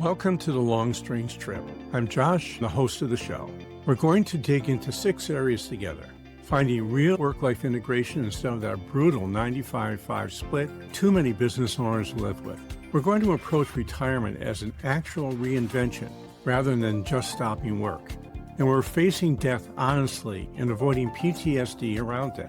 Welcome to the Long Strange Trip. I'm Josh, the host of the show. We're going to dig into 6 areas together, finding real work-life integration instead of that brutal 95-5 split too many business owners live with. We're going to approach retirement as an actual reinvention rather than just stopping work. And we're facing death honestly and avoiding PTSD around it.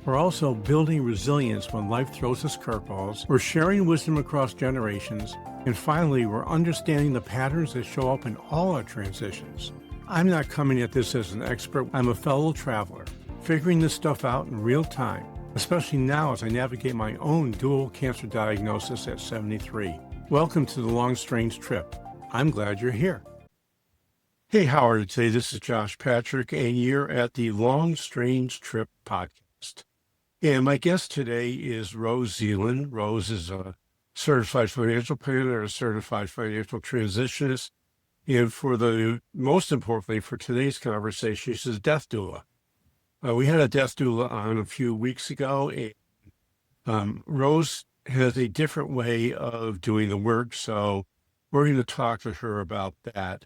We're also building resilience when life throws us curveballs. We're sharing wisdom across generations. And finally, we're understanding the patterns that show up in all our transitions. I'm not coming at this as an expert. I'm a fellow traveler, figuring this stuff out in real time, especially now as I navigate my own dual cancer diagnosis at 73. Welcome to the Long Strange Trip. I'm glad you're here. Hey, how are you today? This is Josh Patrick, and you're at the Long Strange Trip podcast. And my guest today is Rose Zealand. Rose is a certified financial planner, a certified financial transitionist, and most importantly for today's conversation, she's a death doula. We had a death doula on a few weeks ago, and Rose has a different way of doing the work, so we're going to talk to her about that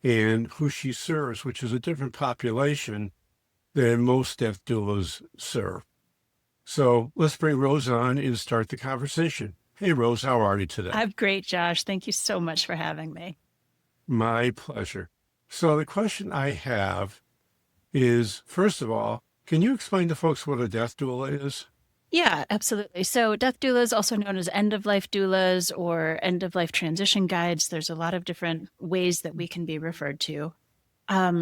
and who she serves, which is a different population than most death doulas serve. So let's bring Rose on and start the conversation. Hey, Rose, how are you today? I'm great, Josh. Thank you so much for having me. My pleasure. So the question I have is, first of all, can you explain to folks what a death doula is? Yeah, absolutely. So death doulas, also known as end-of-life doulas or end-of-life transition guides. There's a lot of different ways that we can be referred to.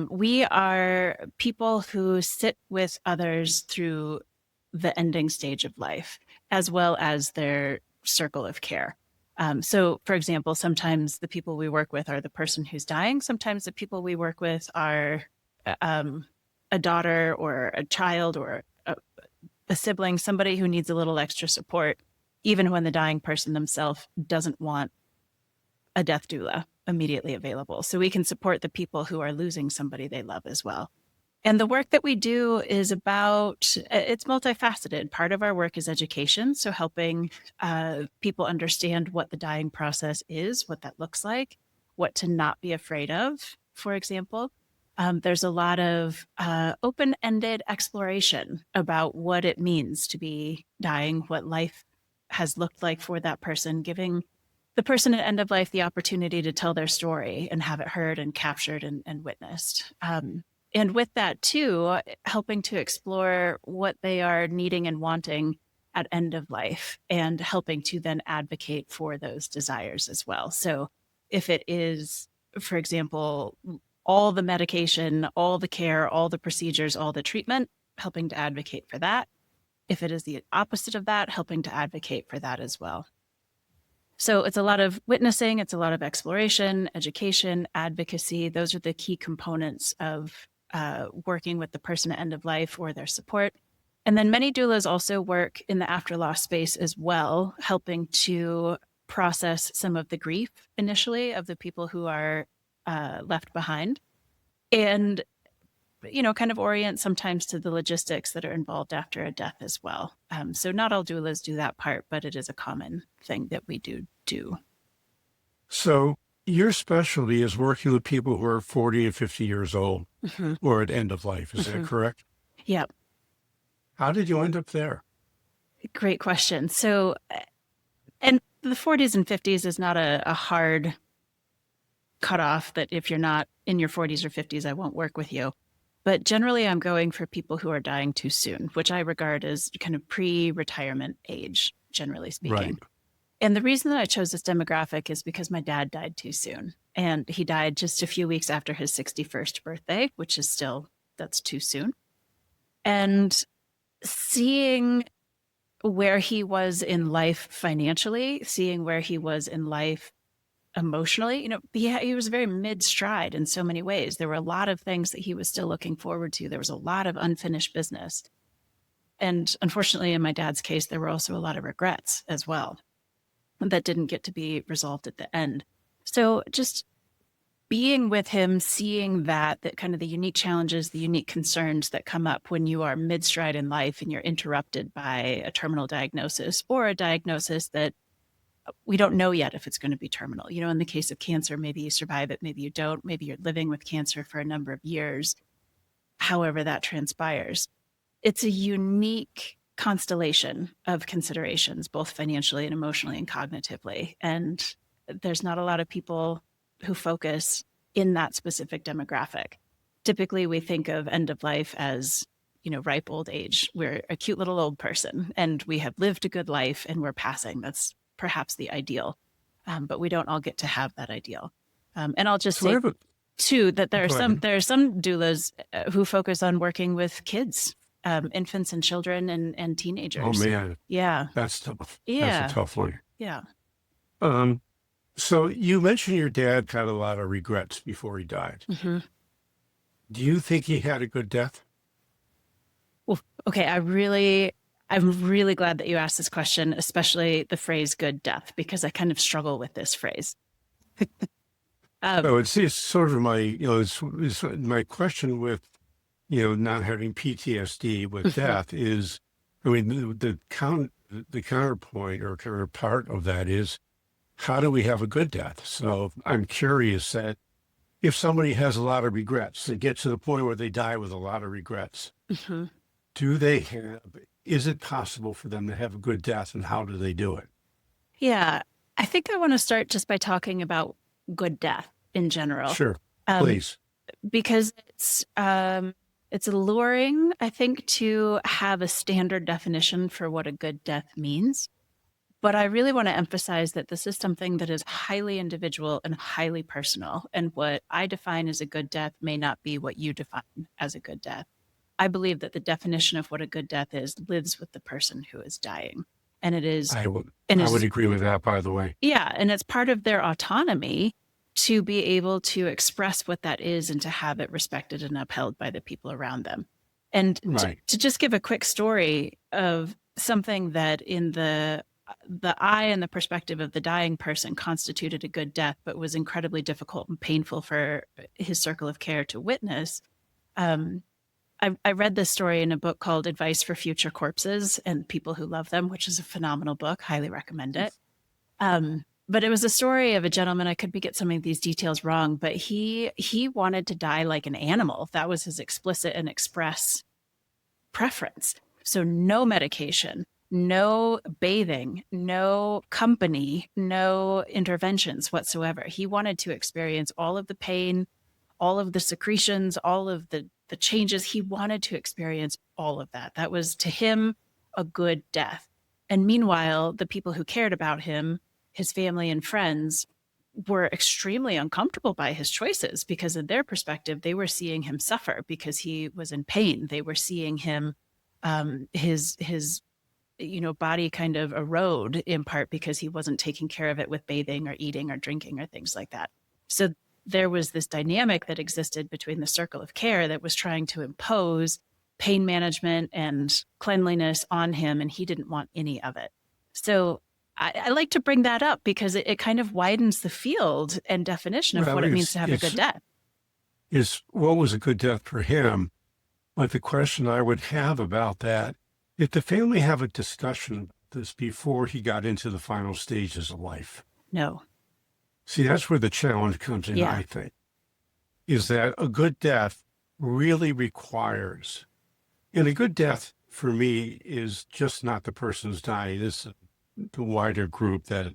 We are people who sit with others through the ending stage of life, as well as their circle of care. So, for example, sometimes the people we work with are the person who's dying. Sometimes the people we work with are a daughter or a child or a sibling, somebody who needs a little extra support, even when the dying person themselves doesn't want a death doula immediately available. So we can support the people who are losing somebody they love as well. And the work that we do is it's multifaceted. Part of our work is education, so helping people understand what the dying process is, what that looks like, what to not be afraid of, for example. There's a lot of open-ended exploration about what it means to be dying, what life has looked like for that person, giving the person at end of life the opportunity to tell their story and have it heard and captured and witnessed. And with that, too, helping to explore what they are needing and wanting at end of life and helping to then advocate for those desires as well. So if it is, for example, all the medication, all the care, all the procedures, all the treatment, helping to advocate for that. If it is the opposite of that, helping to advocate for that as well. So it's a lot of witnessing, it's a lot of exploration, education, advocacy. Those are the key components of working with the person at end of life or their support. And then many doulas also work in the after loss space as well, helping to process some of the grief initially of the people who are left behind and, kind of orient sometimes to the logistics that are involved after a death as well. So not all doulas do that part, but it is a common thing that we do. So your specialty is working with people who are 40 and 50 years old or at end of life. Is that correct? Yeah. How did you end up there? Great question. So, and the 40s and 50s is not a hard cutoff that if you're not in your 40s or 50s, I won't work with you. But generally, I'm going for people who are dying too soon, which I regard as kind of pre-retirement age, generally speaking. Right. And the reason that I chose this demographic is because my dad died too soon. And he died just a few weeks after his 61st birthday, which is that's too soon. And seeing where he was in life financially, seeing where he was in life emotionally, he was very mid-stride in so many ways. There were a lot of things that he was still looking forward to. There was a lot of unfinished business. And unfortunately, in my dad's case, there were also a lot of regrets as well that didn't get to be resolved at the end. So just being with him, seeing that kind of the unique challenges, the unique concerns that come up when you are mid-stride in life and you're interrupted by a terminal diagnosis or a diagnosis that we don't know yet if it's going to be terminal. In the case of cancer, maybe you survive it, maybe you don't, maybe you're living with cancer for a number of years, however that transpires. It's a unique constellation of considerations, both financially and emotionally and cognitively. And there's not a lot of people who focus in that specific demographic. Typically, we think of end of life as, ripe old age. We're a cute little old person and we have lived a good life and we're passing. That's perhaps the ideal. But we don't all get to have that ideal. And I'll just say, too, that there are some doulas who focus on working with kids, infants and children and teenagers. Oh man, yeah, that's tough. Yeah, that's a tough one. Yeah. So you mentioned your dad had a lot of regrets before he died. Mm-hmm. Do you think he had a good death? Well, okay, I'm really glad that you asked this question, especially the phrase "good death," because I kind of struggle with this phrase. So it's sort of my, it's my question with, not having PTSD with death is, I mean, the counterpoint or counterpart of that is, how do we have a good death? So I'm curious that if somebody has a lot of regrets, they get to the point where they die with a lot of regrets, Mm-hmm. Is it possible for them to have a good death, and how do they do it? Yeah, I think I want to start just by talking about good death in general. Sure, please. Because it's alluring, I think, to have a standard definition for what a good death means. But I really want to emphasize that this is something that is highly individual and highly personal. And what I define as a good death may not be what you define as a good death. I believe that the definition of what a good death is lives with the person who is dying. And it is... I would agree with that, by the way. Yeah, and it's part of their autonomy to be able to express what that is and to have it respected and upheld by the people around them. And to just give a quick story of something that in the eye and the perspective of the dying person constituted a good death, but was incredibly difficult and painful for his circle of care to witness. I read this story in a book called Advice for Future Corpses and People Who Love Them, which is a phenomenal book. Highly recommend it. But it was a story of a gentleman. I could get some of these details wrong, but he wanted to die like an animal. That was his explicit and express preference. So no medication, no bathing, no company, no interventions whatsoever. He wanted to experience all of the pain, all of the secretions, all of the changes. He wanted to experience all of that. That was, to him, a good death. And meanwhile, the people who cared about him, his family and friends, were extremely uncomfortable by his choices because in their perspective, they were seeing him suffer because he was in pain. They were seeing him, his body kind of erode in part because he wasn't taking care of it with bathing or eating or drinking or things like that. So there was this dynamic that existed between the circle of care that was trying to impose pain management and cleanliness on him, and he didn't want any of it. So I like to bring that up because it kind of widens the field and definition of what it means to have a good death. What was a good death for him? But the question I would have about that, did the family have a discussion about this before he got into the final stages of life? No. See, that's where the challenge comes in, I think, is that a good death really requires, and a good death for me is just not the person who's dying. It's the wider group that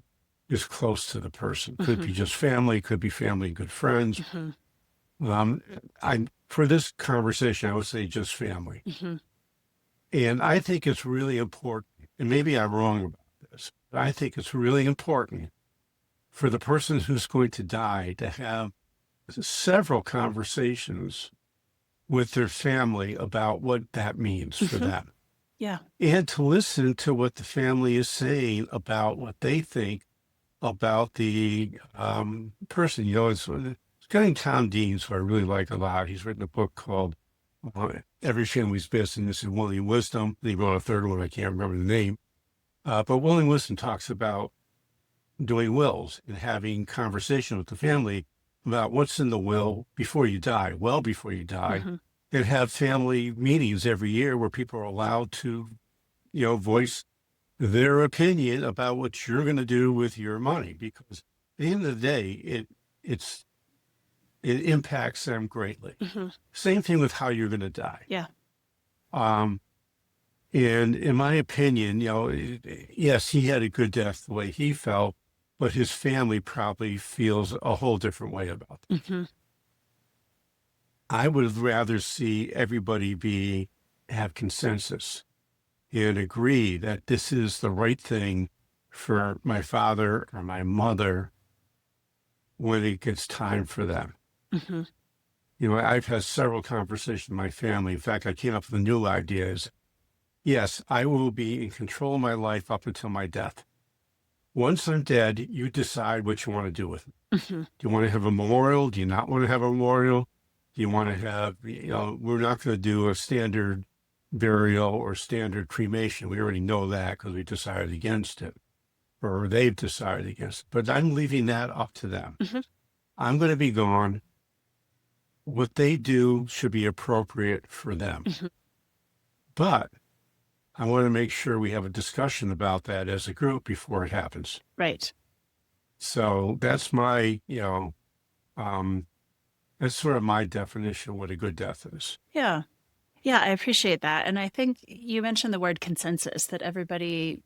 is close to the person. Could be just family, could be family and good friends. For this conversation, I would say just family. And I think it's really important, and maybe I'm wrong about this, but I think it's really important for the person who's going to die to have several conversations with their family about what that means for them. Yeah. And to listen to what the family is saying about what they think about the person. It's a guy named Tom Dean, who I really like a lot. He's written a book called Every Family's Business and Willing Wisdom. He wrote a third one, I can't remember the name. But Willing Wisdom talks about doing wills and having conversation with the family about what's in the will before you die, well before you die, and have family meetings every year where people are allowed to, voice their opinion about what you're going to do with your money, because at the end of the day, it impacts them greatly. Hmm. Same thing with how you're going to die. Yeah. Um, and in my opinion, yes, he had a good death the way he felt, but his family probably feels a whole different way about it. Hmm. I would rather see everybody have consensus and agree that this is the right thing for my father or my mother when it gets time for them. Hmm. I've had several conversations with my family. In fact, I came up with a new idea is, yes, I will be in control of my life up until my death. Once I'm dead, you decide what you want to do with it. Hmm. Do you want to have a memorial? Do you not want to have a memorial? Do you want to have, we're not going to do a standard burial or standard cremation. We already know that because we decided against it, or they've decided against it. But I'm leaving that up to them. Hmm. I'm going to be gone. What they do should be appropriate for them. Hmm. But I want to make sure we have a discussion about that as a group before it happens. Right. So that's my, that's sort of my definition of what a good death is. Yeah. Yeah, I appreciate that. And I think you mentioned the word consensus, that everybody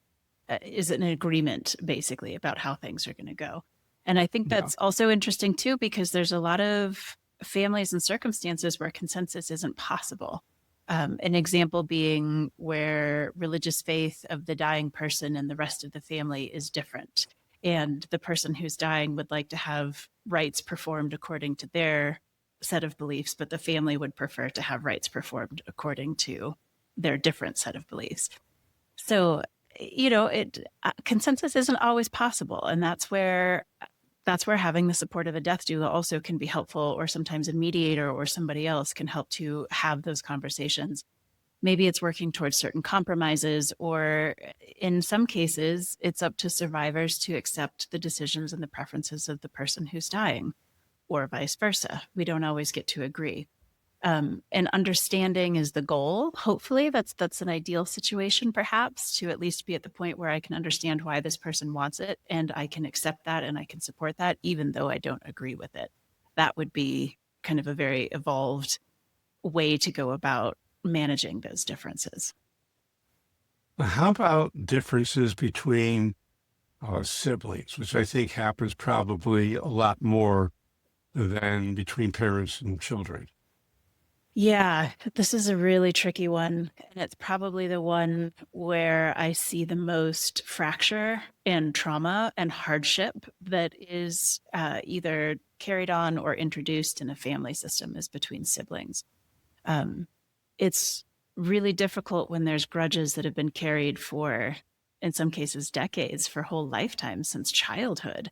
is in agreement basically about how things are going to go. And I think Yeah. that's also interesting too, because there's a lot of families and circumstances where consensus isn't possible. An example being where religious faith of the dying person and the rest of the family is different. And the person who's dying would like to have rites performed according to their set of beliefs, but the family would prefer to have rites performed according to their different set of beliefs. So, consensus isn't always possible, and that's where having the support of a death doula also can be helpful, or sometimes a mediator or somebody else can help to have those conversations. Maybe it's working towards certain compromises, or in some cases, it's up to survivors to accept the decisions and the preferences of the person who's dying, or vice versa. We don't always get to agree. And understanding is the goal. Hopefully, that's an ideal situation, perhaps, to at least be at the point where I can understand why this person wants it, and I can accept that and I can support that, even though I don't agree with it. That would be kind of a very evolved way to go about managing those differences. How about differences between siblings, which I think happens probably a lot more than between parents and children? Yeah, this is a really tricky one. And it's probably the one where I see the most fracture and trauma and hardship that is either carried on or introduced in a family system is between siblings. Um, it's really difficult when there's grudges that have been carried for, in some cases, decades, for whole lifetimes since childhood,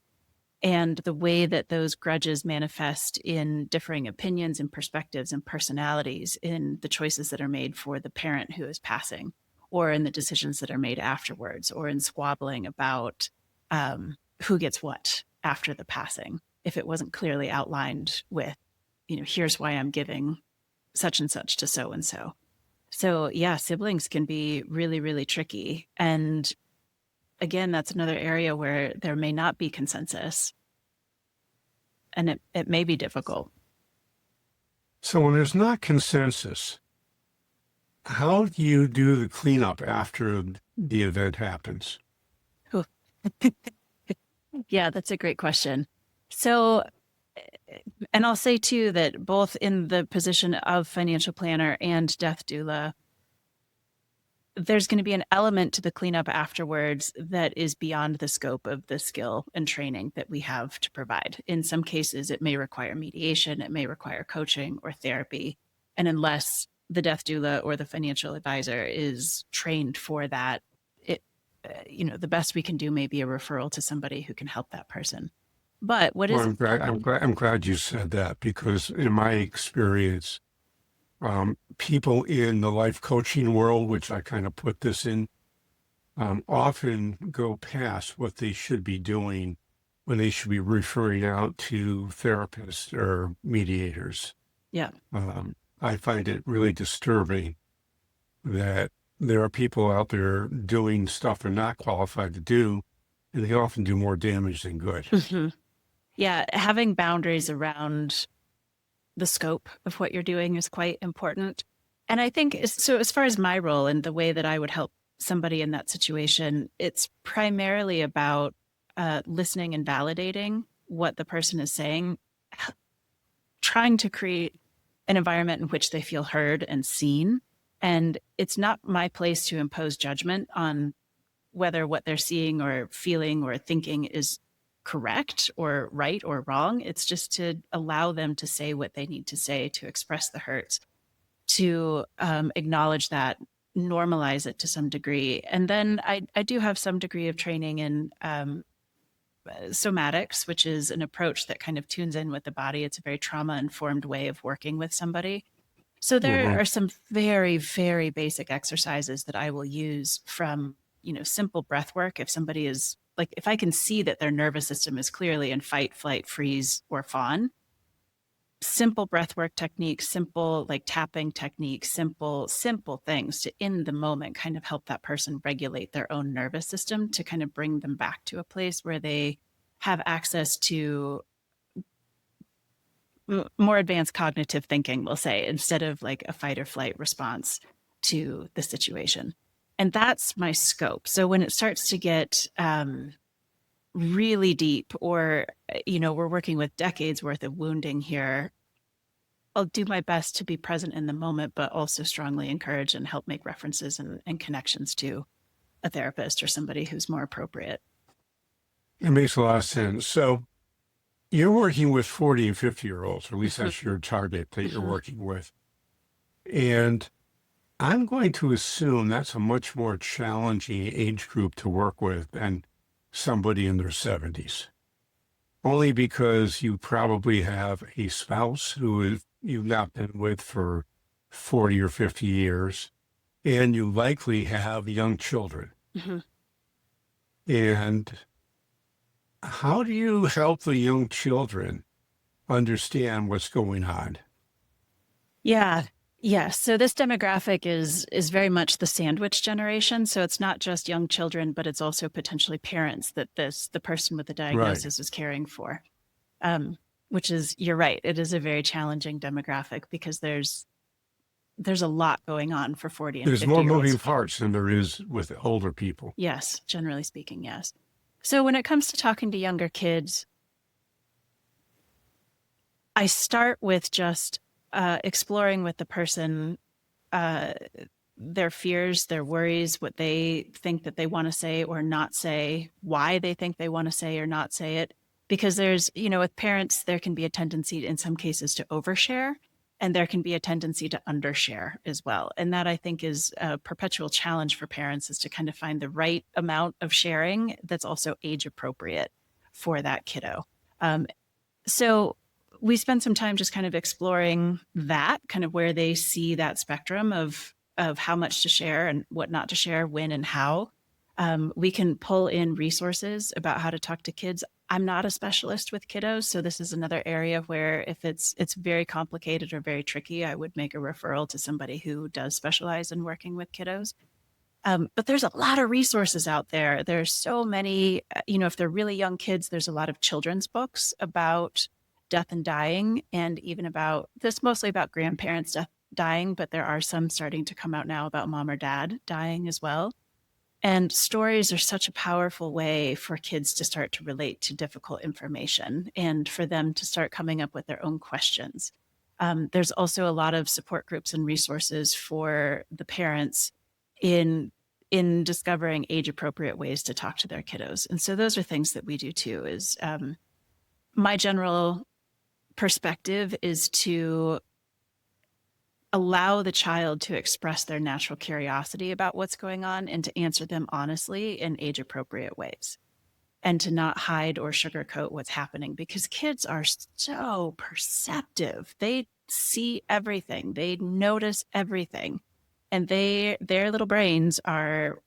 and the way that those grudges manifest in differing opinions and perspectives and personalities in the choices that are made for the parent who is passing, or in the decisions that are made afterwards, or in squabbling about who gets what after the passing, if it wasn't clearly outlined with, here's why I'm giving such and such to so and so. So yeah, siblings can be really, really tricky. And again, that's another area where there may not be consensus, and it may be difficult. So when there's not consensus, how do you do the cleanup after the event happens? Ooh. Yeah, that's a great question. So, and I'll say too that both in the position of financial planner and death doula, there's going to be an element to the cleanup afterwards that is beyond the scope of the skill and training that we have to provide. In some cases, it may require mediation, it may require coaching or therapy. And unless the death doula or the financial advisor is trained for that, it, the best we can do may be a referral to somebody who can help that person. But what Well, is I'm glad you said that, because in my experience, people in the life coaching world, which I kind of put this in, often go past what they should be doing when they should be referring out to therapists or mediators. Yeah. I find it really disturbing that there are people out there doing stuff they're not qualified to do, and they often do more damage than good. Mhm. Yeah, having boundaries around the scope of what you're doing is quite important. And I think so as far as my role and the way that I would help somebody in that situation, it's primarily about listening and validating what the person is saying, trying to create an environment in which they feel heard and seen. And it's not my place to impose judgment on whether what they're seeing or feeling or thinking is correct or right or wrong. It's just to allow them to say what they need to say, to express the hurts, to acknowledge that, normalize it to some degree. And then I do have some degree of training in somatics, which is an approach that kind of tunes in with the body. It's a very trauma informed way of working with somebody. So there Mhm. are some very, very basic exercises that I will use from, simple breath work. If somebody is like, if I can see that their nervous system is clearly in fight, flight, freeze, or fawn, simple breath work techniques, simple like tapping techniques, simple things to in the moment kind of help that person regulate their own nervous system to kind of bring them back to a place where they have access to more advanced cognitive thinking, we'll say, instead of like a fight or flight response to the situation. And that's my scope. So when it starts to get really deep, or, we're working with decades worth of wounding here, I'll do my best to be present in the moment, but also strongly encourage and help make references and connections to a therapist or somebody who's more appropriate. It makes a lot of sense. So you're working with 40 and 50-year-olds, or at least Mhm, that's your target that you're mhm. working with. And I'm going to assume that's a much more challenging age group to work with than somebody in their 70s. Only because you probably have a spouse you've not been with for 40 or 50 years, and you likely have young children. Mhm. And how do you help the young children understand what's going on? Yeah. Yeah. So this demographic is very much the sandwich generation. So it's not just young children, but it's also potentially parents that the person with the Right. diagnosis is caring for. Um, which is, you're right, it is a very challenging demographic because there's a lot going on for 40 and There's 50 more year moving olds. parts than there is with older people. Yes, generally speaking, yes. So when it comes to talking to younger kids, I start with just exploring with the person uh, their fears, their worries, what they think that they want to say or not say, why they think they want to say or not say it. Because there's, with parents, there can be a tendency in some cases to overshare, and there can be a tendency to undershare as well. And that I think is a perpetual challenge for parents, is to kind of find the right amount of sharing that's also age appropriate for that kiddo. So we spend some time just kind of exploring that, kind of where they see that spectrum of how much to share and what not to share, when and how. We can pull in resources about how to talk to kids. I'm not a specialist with kiddos, so this is another area where if it's very complicated or very tricky, I would make a referral to somebody who does specialize in working with kiddos. But there's a lot of resources out there. There's so many, if they're really young kids, there's a lot of children's books about death and dying, and even about this, mostly about grandparents dying, but there are some starting to come out now about mom or dad dying as well. And stories are such a powerful way for kids to start to relate to difficult information and for them to start coming up with their own questions. There's also a lot of support groups and resources for the parents in discovering age appropriate ways to talk to their kiddos. And so those are things that we do too. Is my general perspective is to allow the child to express their natural curiosity about what's going on and to answer them honestly in age appropriate ways, and to not hide or sugarcoat what's happening, because kids are so perceptive. They see everything, they notice everything, and their little brains are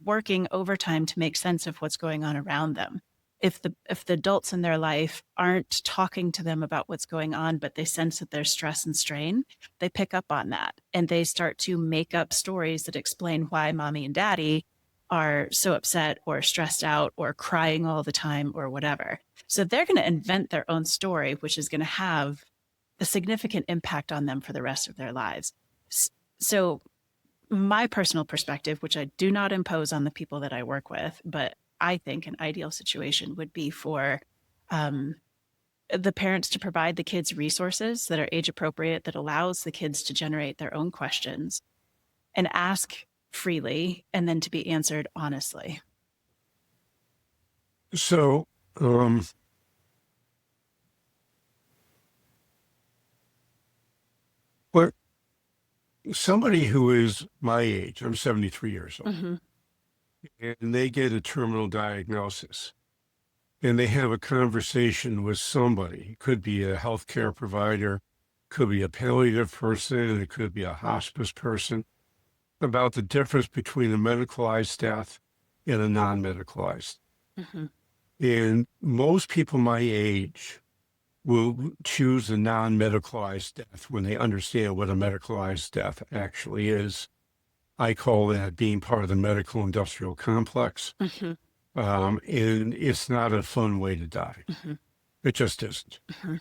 working overtime to make sense of what's going on around them. if the adults in their life aren't talking to them about what's going on, but they sense that there's stress and strain, they pick up on that and they start to make up stories that explain why mommy and daddy are so upset or stressed out or crying all the time or whatever. So they're going to invent their own story, which is going to have a significant impact on them for the rest of their lives. So my personal perspective, which I do not impose on the people that I work with, but I think an ideal situation would be for the parents to provide the kids resources that are age appropriate, that allows the kids to generate their own questions and ask freely, and then to be answered honestly. So, what somebody who is my age, I'm 73 years old, Mm-hmm. and they get a terminal diagnosis and they have a conversation with somebody. It could be a healthcare provider, could be a palliative person, it could be a hospice person, about the difference between a medicalized death and a non-medicalized. Mm-hmm. And most people my age will choose a non-medicalized death when they understand what a medicalized death actually is. I call that being part of the medical industrial complex. Mm-hmm. And it's not a fun way to die. Mm-hmm. It just isn't. Mm-hmm.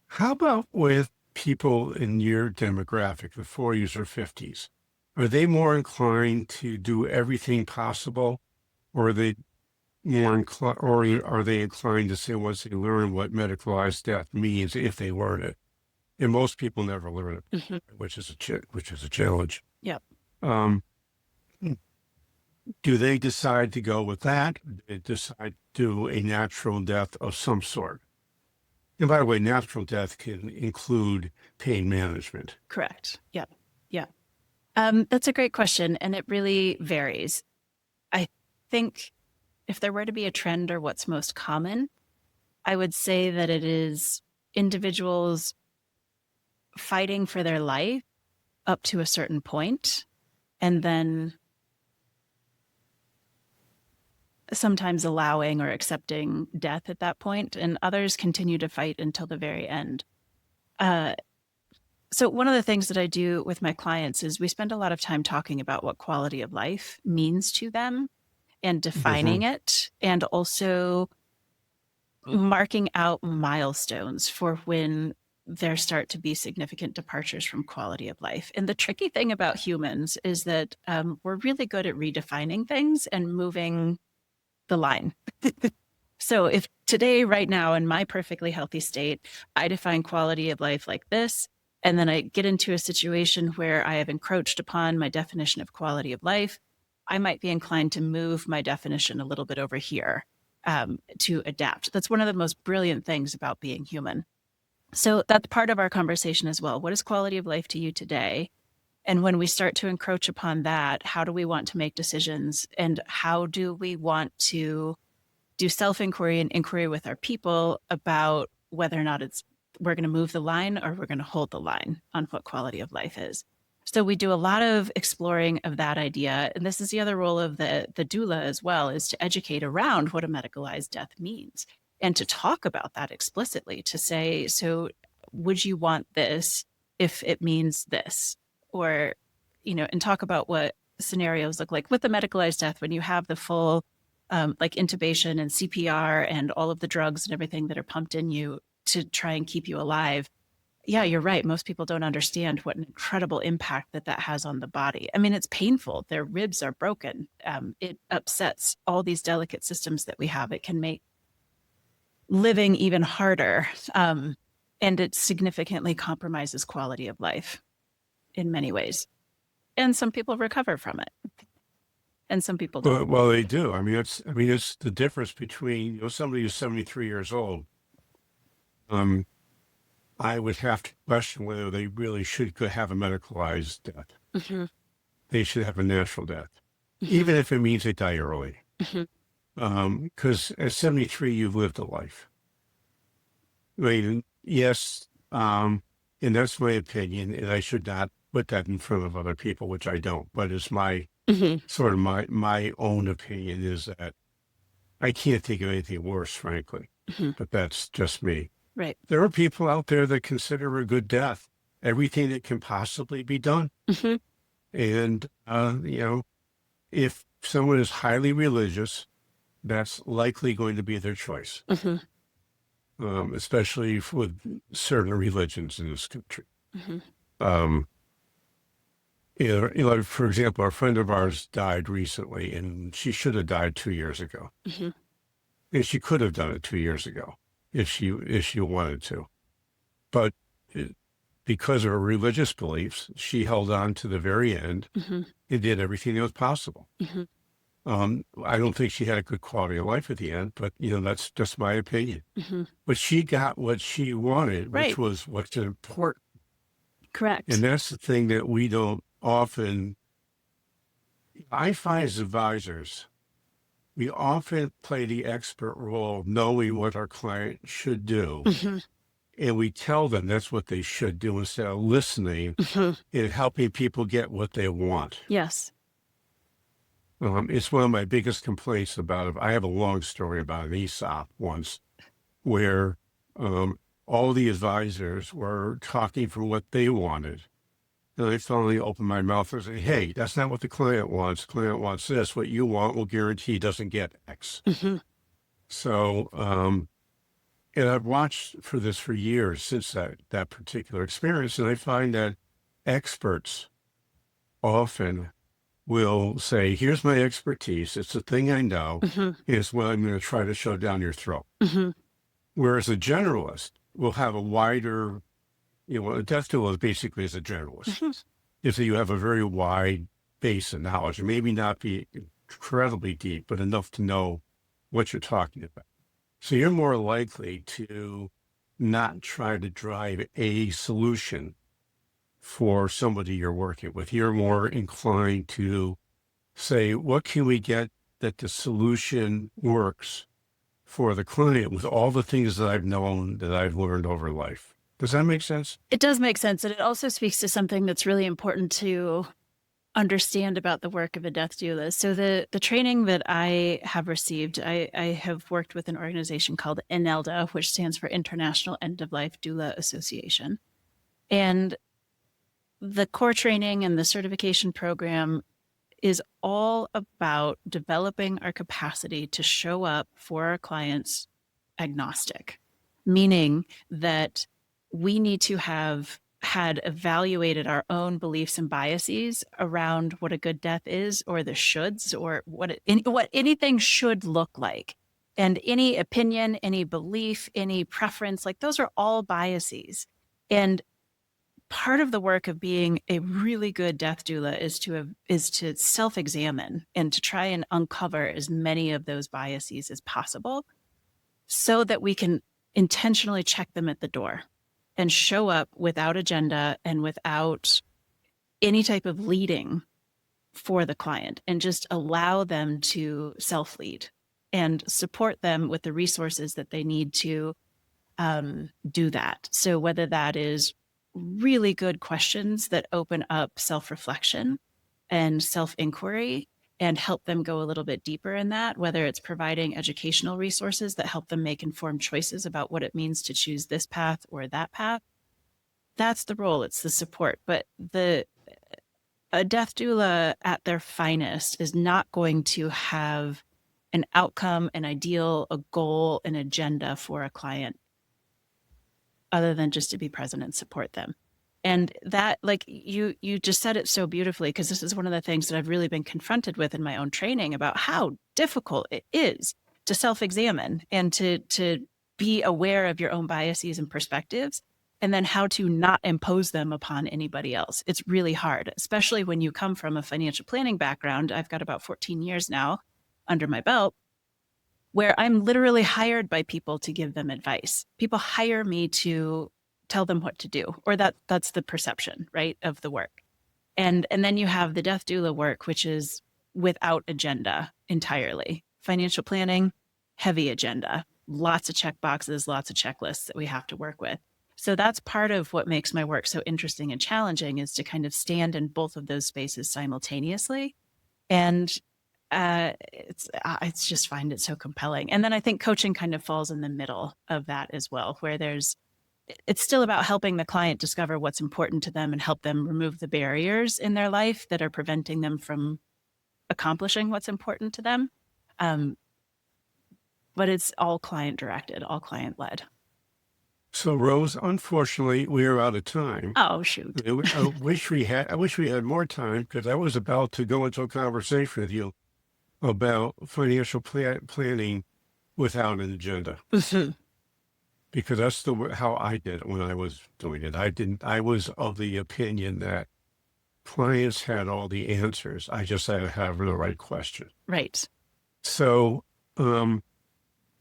How about with people in your demographic, the 40s or 50s? Are they more inclined to do everything possible, or are they or are they inclined to say once they learn what medicalized death means, if they learn it? And most people never learn it, Mm-hmm. which is a challenge. Yep. Um, do they decide to go with that? Do they decide to do a natural death of some sort? And by the way, natural death can include pain management. Correct. Yep. Yeah. That's a great question, and it really varies. I think if there were to be a trend or what's most common, I would say that it is individuals fighting for their life up to a certain point, and then sometimes allowing or accepting death at that point, and others continue to fight until the very end. So one of the things that I do with my clients is we spend a lot of time talking about what quality of life means to them and defining it, and also marking out milestones for when there start to be significant departures from quality of life. And the tricky thing about humans is that we're really good at redefining things and moving the line. So if today, right now, in my perfectly healthy state, I define quality of life like this, and then I get into a situation where I have encroached upon my definition of quality of life, I might be inclined to move my definition a little bit over here to adapt. That's one of the most brilliant things about being human. So that's part of our conversation as well. What is quality of life to you today? And when we start to encroach upon that, how do we want to make decisions? And how do we want to do self-inquiry and inquiry with our people about whether or not we're going to move the line or we're going to hold the line on what quality of life is? So we do a lot of exploring of that idea. And this is the other role of the doula as well, is to educate around what a medicalized death means and to talk about that explicitly, to say, so would you want this if it means this? Or, and talk about what scenarios look like with the medicalized death when you have the full like intubation and CPR and all of the drugs and everything that are pumped in you to try and keep you alive. Yeah, you're right. Most people don't understand what an incredible impact that has on the body. I mean, it's painful. Their ribs are broken. It upsets all these delicate systems that we have. It can make living even harder. And it significantly compromises quality of life in many ways. And some people recover from it. And some people don't. Well, they do. I mean, it's the difference between, somebody who's 73 years old. I would have to question whether they really should have a medicalized death. Mm-hmm. They should have a natural death, Mm-hmm. even if it means they die early. Mm-hmm. Because at 73, you've lived a life. I mean, yes, and that's my opinion, and I should not put that in front of other people, which I don't. But it's my Mm-hmm. sort of my own opinion is that I can't think of anything worse, frankly, but that's just me. Right. There are people out there that consider a good death everything that can possibly be done. And, if someone is highly religious, that's likely going to be their choice, especially with certain religions in this country. Um, for example, a friend of ours died recently, and she should have died 2 years ago. And she could have done it 2 years ago if she wanted to. But because of her religious beliefs, she held on to the very end and did everything that was possible. I don't think she had a good quality of life at the end, but that's just my opinion. But she got what she wanted, which was what's important. Correct. And that's the thing that we don't often, I find as advisors, we often play the expert role of knowing what our client should do. And we tell them that's what they should do instead of listening and helping people get what they want. Yes. It's one of my biggest complaints about it. I have a long story about an ESOP once where all the advisors were talking for what they wanted. And I finally opened my mouth and said, hey, that's not what the client wants. The client wants this. What you want will guarantee doesn't get X. So, and I've watched for this for years since that particular experience. And I find that experts often will say, here's my expertise. It's the thing I know. It's what I'm going to try to shove down your throat. Whereas a generalist will have a wider, a death doula basically is a generalist. Is that you have a very wide base of knowledge, and maybe not be incredibly deep, but enough to know what you're talking about. So you're more likely to not try to drive a solution for somebody you're working with. You're more inclined to say, what can we get that the solution works for the client with all the things that I've known, that I've learned over life? Does that make sense? It does make sense. And it also speaks to something that's really important to understand about the work of a death doula. So the training that I have received, I have worked with an organization called INELDA, which stands for International End of Life Doula Association. And the core training and the certification program is all about developing our capacity to show up for our clients agnostic, meaning that we need to have had evaluated our own beliefs and biases around what a good death is, or the shoulds, or what anything should look like. And any opinion, any belief, any preference, like those are all biases. And part of the work of being a really good death doula is to self-examine and to try and uncover as many of those biases as possible so that we can intentionally check them at the door and show up without agenda and without any type of leading for the client, and just allow them to self-lead and support them with the resources that they need to do that. So whether that is really good questions that open up self-reflection and self-inquiry and help them go a little bit deeper in that, whether it's providing educational resources that help them make informed choices about what it means to choose this path or that path, that's the role. It's the support. But a death doula at their finest is not going to have an outcome, an ideal, a goal, an agenda for a client other than just to be present and support them. And that, like you just said it so beautifully, because this is one of the things that I've really been confronted with in my own training about how difficult it is to self-examine and to be aware of your own biases and perspectives, and then how to not impose them upon anybody else. It's really hard, especially when you come from a financial planning background. I've got about 14 years now under my belt, where I'm literally hired by people to give them advice. People hire me to tell them what to do, or that's the perception, right, of the work. And then you have the death doula work, which is without agenda entirely. Financial planning, heavy agenda, lots of check boxes, lots of checklists that we have to work with. So that's part of what makes my work so interesting and challenging, is to kind of stand in both of those spaces simultaneously. And it's just find it so compelling. And then I think coaching kind of falls in the middle of that as well, where it's still about helping the client discover what's important to them and help them remove the barriers in their life that are preventing them from accomplishing what's important to them. But it's all client directed, all client led. So, Rose, unfortunately, we are out of time. Oh, shoot. I wish we had more time, because I was about to go into a conversation with you about financial planning without an agenda. Because that's how I did it when I was doing it. I was of the opinion that clients had all the answers. I just had to have the right question. Right. So,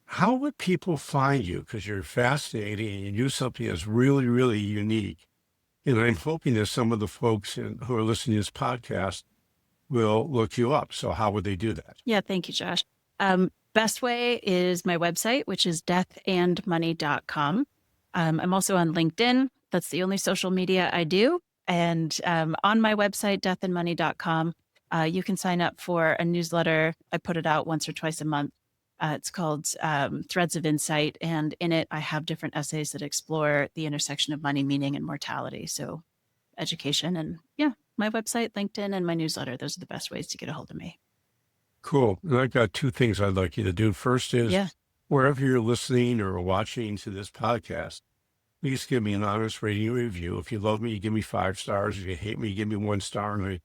how would people find you? Because you're fascinating and you do something that's really, really unique. And I'm hoping that some of the folks who are listening to this podcast will look you up. So how would they do that? Yeah, thank you, Josh. Best way is my website, which is deathandmoney.com. I'm also on LinkedIn. That's the only social media I do. And on my website, deathandmoney.com, you can sign up for a newsletter. I put it out once or twice a month. It's called Threads of Insight. And in it, I have different essays that explore the intersection of money, meaning, and mortality. So education and my website, LinkedIn, and my newsletter. Those are the best ways to get a hold of me. Cool. And I've got two things I'd like you to do. First is wherever you're listening or watching to this podcast, please give me an honest rating and review. If you love me, you give me 5 stars. If you hate me, you give me 1 star. And I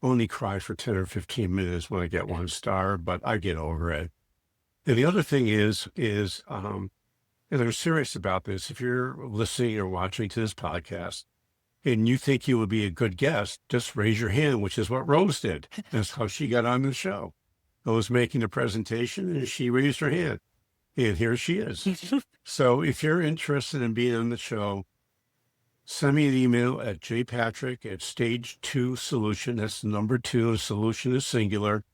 only cry for 10 or 15 minutes when I get 1 star, but I get over it. And the other thing is, and I'm serious about this, if you're listening or watching to this podcast and you think you would be a good guest, just raise your hand, which is what Rose did. That's how she got on the show. I was making the presentation and she raised her hand. And here she is. So if you're interested in being on the show, send me an email at jpatrick@stage2solution. That's the number 2, and solution is singular.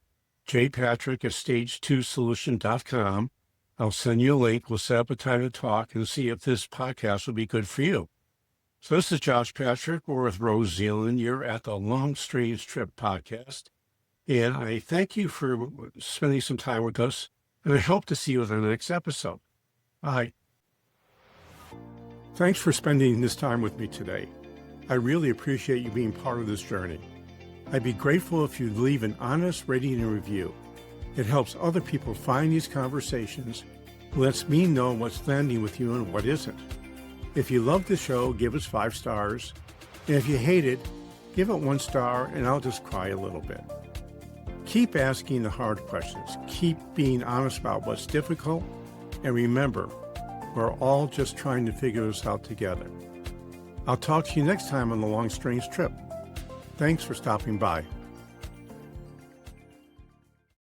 jpatrick@stage2solution.com. I'll send you a link. We'll set up a time to talk and see if this podcast will be good for you. So this is Josh Patrick. We're with Rose Zealand. You're at the Long Strange Trip podcast. And I thank you for spending some time with us. And I hope to see you in the next episode. Bye. Thanks for spending this time with me today. I really appreciate you being part of this journey. I'd be grateful if you'd leave an honest rating and review. It helps other people find these conversations, lets me know what's landing with you and what isn't. If you love the show, give us 5 stars. And if you hate it, give it 1 star and I'll just cry a little bit. Keep asking the hard questions. Keep being honest about what's difficult. And remember, we're all just trying to figure this out together. I'll talk to you next time on The Long Strange Trip. Thanks for stopping by.